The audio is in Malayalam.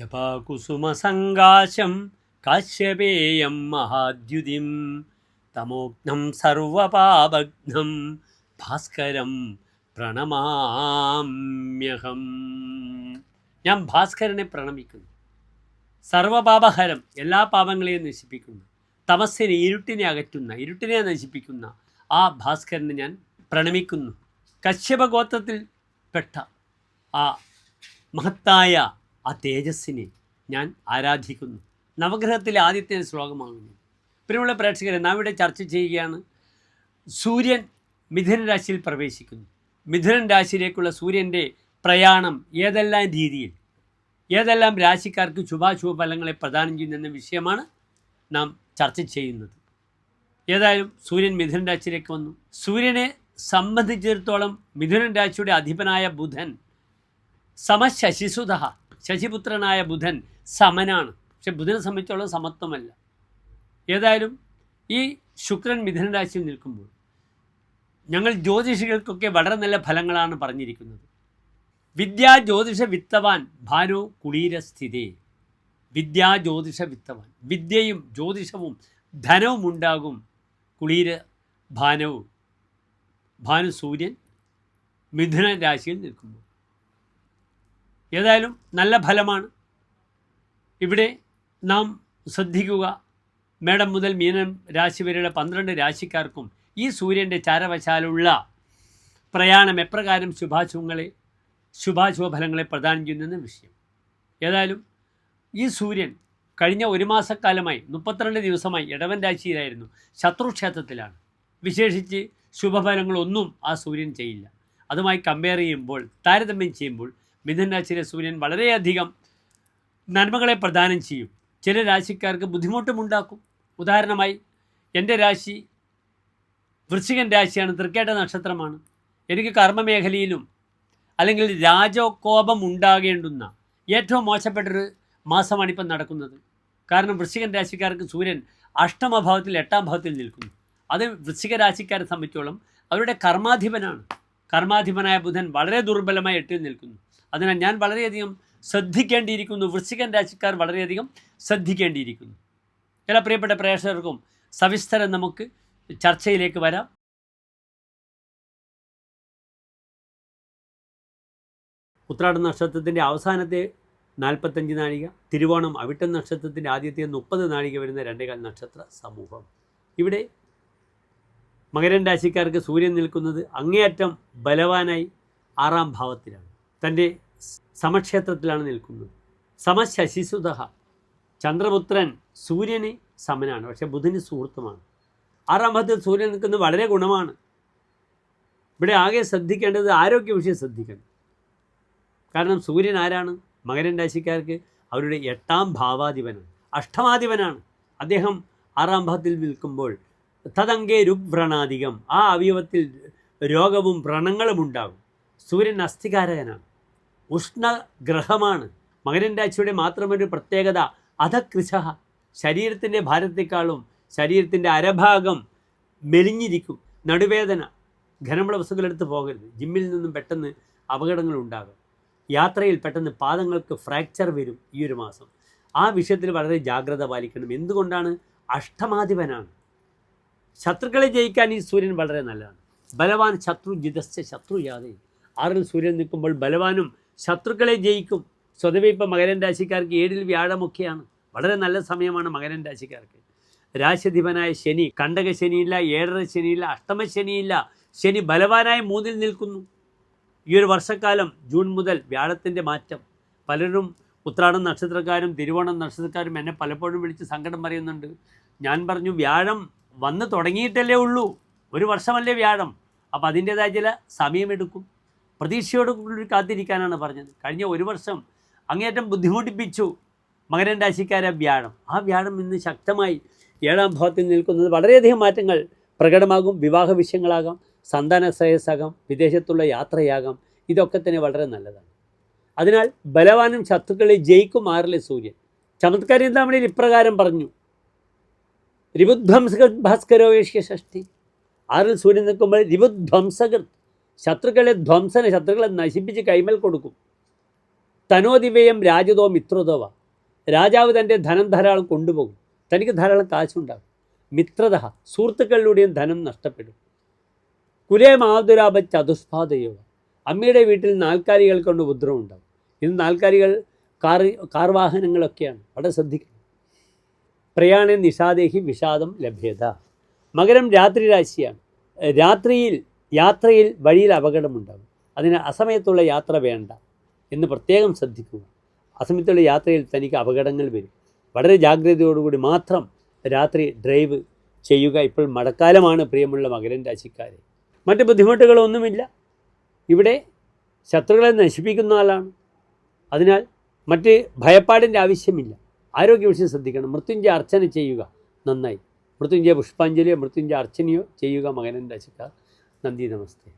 ജപാകുസുമസങ്കാശം കാശ്യപേയം മഹാദ്യുതിം തമോഘ്നം സർവപാപഘ്നം ഭാസ്കരം പ്രണമാമ്യഹം. ഞാൻ ഭാസ്കരനെ പ്രണമിക്കുന്നു. സർവപാപഹരം, എല്ലാ പാപങ്ങളെയും നശിപ്പിക്കുന്ന, തമസ്സിനെ, ഇരുട്ടിനെ അകറ്റുന്ന, ഇരുട്ടിനെ നശിപ്പിക്കുന്ന ആ ഭാസ്കരനെ ഞാൻ പ്രണമിക്കുന്നു. കശ്യപഗോത്രത്തിൽ പെട്ട ആ മഹത്തായ ആ തേജസ്സിനെ ഞാൻ ആരാധിക്കുന്നു. നവഗ്രഹത്തിലെ ആദ്യത്തെ ശ്ലോകമാകുന്നു. പ്രിയമുള്ള പ്രേക്ഷകരെ, നാം ഇവിടെ ചർച്ച ചെയ്യുകയാണ്. സൂര്യൻ മിഥുന രാശിയിൽ പ്രവേശിക്കുന്നു. മിഥുനൻ രാശിയിലേക്കുള്ള സൂര്യൻ്റെ പ്രയാണം ഏതെല്ലാം രീതിയിൽ, ഏതെല്ലാം രാശിക്കാർക്ക് ശുഭാശുഭ ഫലങ്ങളെ പ്രദാനം ചെയ്യുന്ന വിഷയമാണ് നാം ചർച്ച ചെയ്യുന്നത്. ഏതായാലും സൂര്യൻ മിഥുന രാശിയിലേക്ക് വന്നു. സൂര്യനെ സംബന്ധിച്ചിടത്തോളം മിഥുനൻ രാശിയുടെ അധിപനായ ബുധൻ സമശശിസുത, ശശിപുത്രനായ ബുധൻ സമനാണ്. പക്ഷെ ബുധനെ സംബന്ധിച്ചോളം സമത്വമല്ല. ഏതായാലും ഈ ശുക്രൻ മിഥുന രാശിയിൽ നിൽക്കുമ്പോൾ ഞങ്ങൾ ജ്യോതിഷികൾക്കൊക്കെ വളരെ നല്ല ഫലങ്ങളാണ് പറഞ്ഞിരിക്കുന്നത്. വിദ്യാ ജ്യോതിഷ വിത്തവാൻ ഭാനു കുളീരസ്ഥിതേ. വിദ്യാ ജ്യോതിഷ വിത്തവാൻ, വിദ്യയും ജ്യോതിഷവും ധനവും ഉണ്ടാകും. കുളീര ഭാനവും, ഭാനു സൂര്യൻ മിഥുന രാശിയിൽ നിൽക്കുമ്പോൾ ഏതായാലും നല്ല ഫലമാണ്. ഇവിടെ നാം ശ്രദ്ധിക്കുക, മേടം മുതൽ മീനം രാശി വരെയുള്ള 12 രാശിക്കാർക്കും ഈ സൂര്യൻ്റെ ചാരവശാലുള്ള പ്രയാണം എപ്രകാരം ശുഭാശുഭ ഫലങ്ങളെ പ്രദാനം ചെയ്യുന്ന വിഷയം. ഏതായാലും ഈ സൂര്യൻ കഴിഞ്ഞ 1 മാസക്കാലമായി 32 ദിവസമായി ഇടവൻ രാശിയിലായിരുന്നു, ശത്രുക്ഷേത്രത്തിലാണ്. വിശേഷിച്ച് ശുഭഫലങ്ങളൊന്നും ആ സൂര്യൻ ചെയ്യില്ല. അതുമായി കമ്പയർ ചെയ്യുമ്പോൾ, താരതമ്യം ചെയ്യുമ്പോൾ മിഥുന രാശിയിലെ സൂര്യൻ വളരെയധികം നന്മകളെ പ്രദാനം ചെയ്യും. ചില രാശിക്കാർക്ക് ബുദ്ധിമുട്ടുമുണ്ടാക്കും. ഉദാഹരണമായി എൻ്റെ രാശി വൃശ്ചികൻ രാശിയാണ്, തൃക്കേട്ട നക്ഷത്രമാണ്. എനിക്ക് കർമ്മമേഖലയിലും അല്ലെങ്കിൽ രാജകോപം ഉണ്ടാകേണ്ടുന്ന ഏറ്റവും മോശപ്പെട്ടൊരു മാസമാണ് ഇപ്പം നടക്കുന്നത്. കാരണം വൃശ്ചികൻ രാശിക്കാർക്ക് സൂര്യൻ അഷ്ടമഭാവത്തിൽ 8ാം ഭാവത്തിൽ നിൽക്കുന്നു. അത് വൃശ്ചിക രാശിക്കാരെ സംബന്ധിച്ചോളം അവരുടെ കർമാധിപനാണ്. കർമാധിപനായ ബുധൻ വളരെ ദുർബലമായി 8ൽ നിൽക്കുന്നു. അതിനാൽ ഞാൻ വളരെയധികം ശ്രദ്ധിക്കേണ്ടിയിരിക്കുന്നു. വൃശ്ചികൻ രാശിക്കാർ വളരെയധികം ശ്രദ്ധിക്കേണ്ടിയിരിക്കുന്നു. എല്ലാ പ്രിയപ്പെട്ട പ്രേക്ഷകർക്കും സവിസ്തരം നമുക്ക് ചർച്ചയിലേക്ക് വരാം. ഉത്രാട നക്ഷത്രത്തിൻ്റെ അവസാനത്തെ 45 നാഴിക, തിരുവോണം അവിട്ടം നക്ഷത്രത്തിൻ്റെ ആദ്യത്തെ 30 നാഴിക വരുന്ന 2 നക്ഷത്ര സമൂഹം. ഇവിടെ മകരൻ രാശിക്കാർക്ക് സൂര്യൻ നിൽക്കുന്നത് അങ്ങേയറ്റം ബലവാനായി 6ാം ഭാവത്തിലാണ്. തൻ്റെ സമക്ഷേത്രത്തിലാണ് നിൽക്കുന്നത്. സമശശിസുത, ചന്ദ്രപുത്രൻ സൂര്യന് സമനാണ്, പക്ഷേ ബുധന് സുഹൃത്തുമാണ്. 6ാം ഭാവത്തിൽ സൂര്യൻ നിൽക്കുന്നത് വളരെ ഗുണമാണ്. ഇവിടെ ആകെ ശ്രദ്ധിക്കേണ്ടത് ആരോഗ്യ വിഷയം ശ്രദ്ധിക്കണം. കാരണം സൂര്യൻ ആരാണ്? മകരൻ രാശിക്കാർക്ക് അവരുടെ 8ാം ഭാവാധിപനാണ്, അഷ്ടമാധിപനാണ്. അദ്ദേഹം 6ാം ഭാവത്തിൽ നിൽക്കുമ്പോൾ തദംഗേ രുഗ്വ്രണാധികം, ആ അവയവത്തിൽ രോഗവും വ്രണങ്ങളും ഉണ്ടാകും. സൂര്യൻ അസ്ഥികാരകനാണ്, ഉഷ്ണഗ്രഹമാണ്. മകരൻ രാശിയുടെ മാത്രമൊരു പ്രത്യേകത അധകൃശ, ശരീരത്തിൻ്റെ ഭാരത്തെക്കാളും ശരീരത്തിൻ്റെ അരഭാഗം മെലിഞ്ഞിരിക്കും. നടുവേദന, ഘനമുള്ള വസ്തുക്കളെടുത്ത് പോകരുത്. ജിമ്മിൽ നിന്നും പെട്ടെന്ന് അപകടങ്ങൾ ഉണ്ടാകും. യാത്രയിൽ പെട്ടെന്ന് പാദങ്ങൾക്ക് ഫ്രാക്ചർ വരും ഈ ഒരു മാസം. ആ വിഷയത്തിൽ വളരെ ജാഗ്രത പാലിക്കണം. എന്തുകൊണ്ടാണ്? അഷ്ടമാധിപനാണ്. ശത്രുക്കളെ ജയിക്കാൻ ഈ സൂര്യൻ വളരെ നല്ലതാണ്. ബലവാൻ ശത്രു ജിതസ്യ ശത്രുജാതേ. 6ൽ സൂര്യൻ നിൽക്കുമ്പോൾ ബലവാനും ശത്രുക്കളെ ജയിക്കും. സ്വതവേ ഇപ്പം മകരൻ രാശിക്കാർക്ക് 7ൽ വ്യാഴമൊക്കെയാണ്. വളരെ നല്ല സമയമാണ് മകരൻ രാശിക്കാർക്ക്. രാശിധിപനായ ശനി, കണ്ടക ശനിയില്ല, 7ര ശനിയില്ല, അഷ്ടമശനിയില്ല. ശനി ബലവാനായ 3ൽ നിൽക്കുന്നു. ഈ ഒരു വർഷക്കാലം ജൂൺ മുതൽ വ്യാഴത്തിൻ്റെ മാറ്റം. പലരും ഉത്രാടം നക്ഷത്രക്കാരും തിരുവോണം നക്ഷത്രക്കാരും എന്നെ പലപ്പോഴും വിളിച്ച് സങ്കടം പറയുന്നുണ്ട്. ഞാൻ പറഞ്ഞു, വ്യാഴം വന്ന് തുടങ്ങിയിട്ടല്ലേ ഉള്ളൂ, 1 വർഷമല്ലേ വ്യാഴം. അപ്പോൾ അതിൻ്റേതായ ചില സമയമെടുക്കും. പ്രതീക്ഷയോടുകൂടി കാത്തിരിക്കാനാണ് പറഞ്ഞത്. കഴിഞ്ഞ 1 വർഷം അങ്ങേയറ്റം ബുദ്ധിമുട്ടിപ്പിച്ചു മകരൻ രാശിക്കാരെ വ്യാഴം. ആ വ്യാഴം ഇന്ന് ശക്തമായി 7ാം ഭാവത്തിൽ നിൽക്കുന്നത് വളരെയധികം മാറ്റങ്ങൾ പ്രകടമാകും. വിവാഹ വിഷയങ്ങളാകാം, സന്താന ശ്രേയസ്സാകാം, വിദേശത്തുള്ള യാത്രയാകാം. ഇതൊക്കെ തന്നെ വളരെ നല്ലതാണ്. അതിനാൽ ബലവാനും ശത്രുക്കളെ ജയിക്കും 6ലെ സൂര്യൻ. ചമത്കാരി എന്താമണിയിൽ ഇപ്രകാരം പറഞ്ഞു, രിബുധ്വംസകൃ ഭാസ്കരോ യേഷ്യ ഷഷ്ടി. 6ൽ സൂര്യൻ നിൽക്കുമ്പോൾ രിബുധ്വംസകൃ, ശത്രുക്കളെ നശിപ്പിച്ച് കൈമൽ കൊടുക്കും. തനോദിവയം രാജതോ മിത്രതോവ. രാജാവ് തൻ്റെ ധനം ധാരാളം കൊണ്ടുപോകും, തനിക്ക് ധാരാളം കാശുണ്ടാകും. മിത്രത, സുഹൃത്തുക്കളിലൂടെയും ധനം നഷ്ടപ്പെടും. കുലേ മാതുരാപ ചതുഷ്പാദയോ, അമ്മയുടെ വീട്ടിൽ നാൽക്കാലികൾ കൊണ്ട് ഉപദ്രവം ഉണ്ടാകും. ഇന്ന് നാൽക്കാലികൾ കാർ വാഹനങ്ങളൊക്കെയാണ്, വളരെ ശ്രദ്ധിക്കണം. പ്രയാണ നിഷാദേഹി വിഷാദം ലഭ്യത. മകരം രാത്രി രാശിയാണ്. യാത്രയിൽ വഴിയിൽ അപകടമുണ്ടാകും. അതിന് അസമയത്തുള്ള യാത്ര വേണ്ട എന്ന് പ്രത്യേകം ശ്രദ്ധിക്കുക. അസമയത്തുള്ള യാത്രയിൽ തനിക്ക് അപകടങ്ങൾ വരും. വളരെ ജാഗ്രതയോടുകൂടി മാത്രം രാത്രി ഡ്രൈവ് ചെയ്യുക. ഇപ്പോൾ മഴക്കാലമാണ് പ്രിയമുള്ള മകരം രാശിക്കാരെ. മറ്റ് ബുദ്ധിമുട്ടുകളൊന്നുമില്ല. ഇവിടെ ശത്രുക്കളെ നശിപ്പിക്കുന്ന ആളാണ്. അതിനാൽ മറ്റ് ഭയപ്പാടിൻ്റെ ആവശ്യമില്ല. ആരോഗ്യവിഷയം ശ്രദ്ധിക്കണം. മൃത്യുഞ്ജയ അർച്ചന ചെയ്യുക, നന്നായി. മൃത്യുഞ്ജയ പുഷ്പാഞ്ജലിയോ മൃത്യുഞ്ജയ അർച്ചനയോ ചെയ്യുക മകരം രാശിക്കാർ. നന്ദി, നമസ്തേ.